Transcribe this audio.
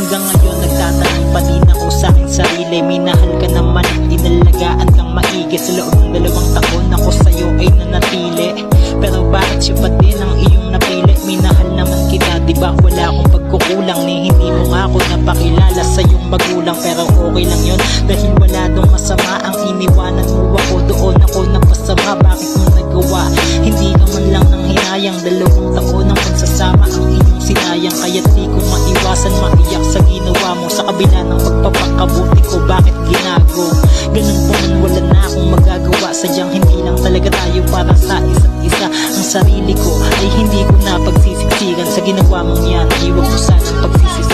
Hanggang ngayon nagtatanong pa din ako sa aking sarili, minahal ka naman at inalagaan kang maigi. Sa loob ng 2 taon ako sa'yo ay nanatili, pero bakit siya pa din ang iyong napili? Minahal naman kita, diba wala akong pagkukulang, ni hindi mo nga ako napakilala sa iyong magulang. Pero okay lang yun, dahil wala dong masama ang iniwanan mo ako. Doon ako napasama, bakit mo nagawa? Hindi ka man lang nang hinayang, 2 taon ng pagsasama ang iyong sinayang. Kaya't di ko maiwasan maiyak sa ginawa mo, sa kabila ng pagpapakabuti ko, bakit ginago? Ganun po man, wala na akong magagawa. Sadyang hindi lang talaga tayo para sa isa't isa. Ang sarili ko ay hindi ko na pagsisiksikan sa ginawa mong yan. Iwag ko sanang pagsisisikan.